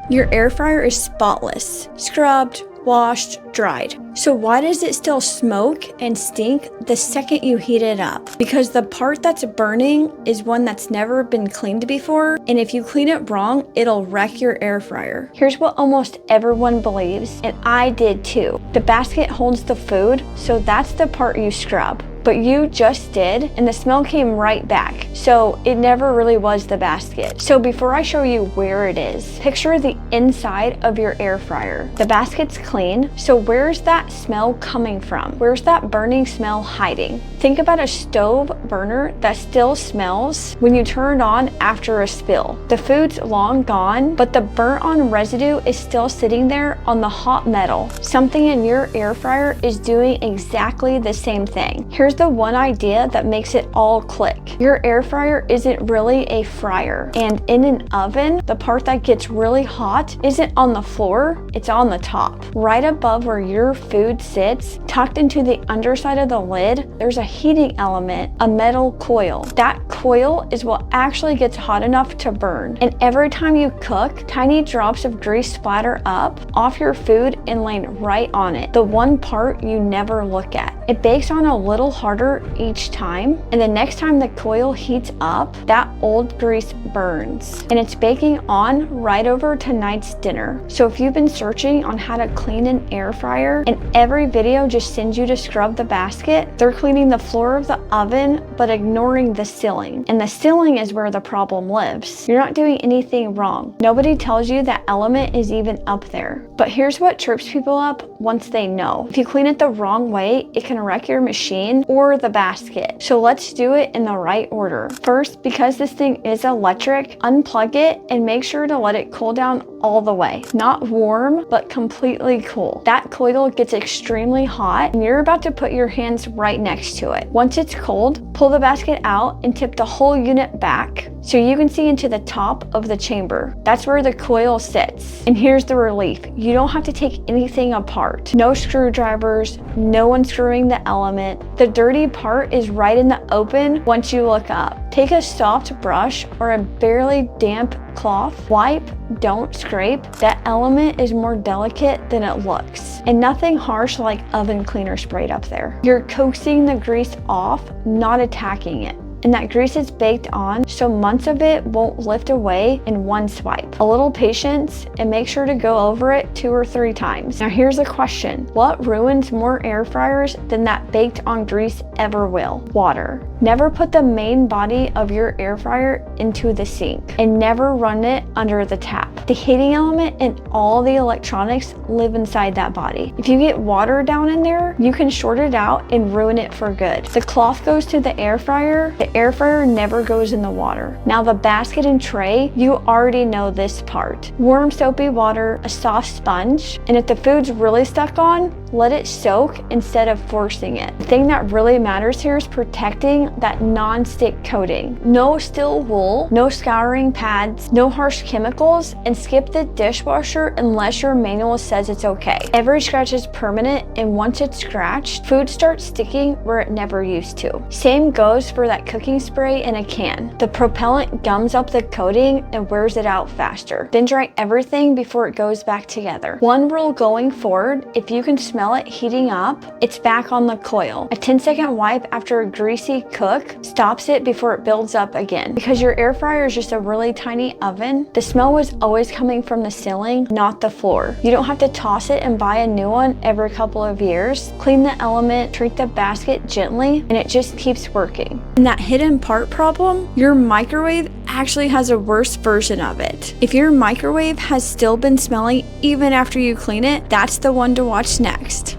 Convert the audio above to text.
Your air fryer is spotless, scrubbed, washed, dried. So why does it still smoke and stink the second you heat it up? Because the part that's burning is one that's never been cleaned before, and if you clean it wrong, it'll wreck your air fryer. Here's what almost everyone believes, and I did too. The basket holds the food, so that's the part you scrub. But you just did, and the smell came right back. So it never really was the basket. So before I show you where it is, picture the inside of your air fryer. The basket's clean, so where's that smell coming from? Where's that burning smell hiding? Think about a stove burner that still smells when you turn it on after a spill. The food's long gone, but the burnt on residue is still sitting there on the hot metal. Something in your air fryer is doing exactly the same thing. Here's the one idea that makes it all click. Your air fryer isn't really a fryer, and in an oven, the part that gets really hot isn't on the floor, it's on the top. Right above where your food sits, tucked into the underside of the lid, there's a heating element, a metal coil. That coil is what actually gets hot enough to burn. And every time you cook, tiny drops of grease splatter up off your food and land right on it, the one part you never look at. It bakes on a little harder each time, and the next time the coil heats up, that old grease burns, and it's baking on right over tonight's dinner. So if you've been searching on how to clean an air fryer and every video just sends you to scrub the basket, they're cleaning the floor of the oven but ignoring the ceiling, and the ceiling is where the problem lives. You're not doing anything wrong. Nobody tells you that element is even up there. But here's what trips people up once they know. If you clean it the wrong way, it can wreck your machine or the basket. So let's do it in the right order. First, because this thing is electric, unplug it and make sure to let it cool down all the way. Not warm, but completely cool. That coil gets extremely hot and you're about to put your hands right next to it. Once it's cold, pull the basket out and tip the whole unit back so you can see into the top of the chamber. That's where the coil sits. And here's the relief. You don't have to take anything apart. No screwdrivers, no unscrewing the element. The dirty part is right in the open once you look up. Take a soft brush or a barely damp cloth, wipe, don't scrape. That element is more delicate than it looks. And nothing harsh like oven cleaner sprayed up there. You're coaxing the grease off, not attacking it. And that grease is baked on, so months of it won't lift away in one swipe. A little patience and make sure to go over it 2 or 3 times. Now here's a question. What ruins more air fryers than that baked on grease ever will? Water. Never put the main body of your air fryer into the sink and never run it under the tap. The heating element and all the electronics live inside that body. If you get water down in there, you can short it out and ruin it for good. The cloth goes to the air fryer. The air fryer never goes in the water. Now the basket and tray, you already know this part. Warm soapy water, a soft sponge, and if the food's really stuck on, let it soak instead of forcing it. The thing that really matters here is protecting that non-stick coating. No steel wool, no scouring pads, no harsh chemicals, and skip the dishwasher unless your manual says it's okay. Every scratch is permanent, and once it's scratched, food starts sticking where it never used to. Same goes for that cooking spray in a can. The propellant gums up the coating and wears it out faster. Then dry everything before it goes back together. One rule going forward, if you can smell it heating up, it's back on the coil. A 10-second wipe after a greasy cook stops it before it builds up again. Because your air fryer is just a really tiny oven, the smell was always coming from the ceiling, not the floor. You don't have to toss it and buy a new one every couple of years. Clean the element, treat the basket gently, and it just keeps working. And that hidden part problem, your microwave actually has a worse version of it. If your microwave has still been smelling even after you clean it, that's the one to watch next.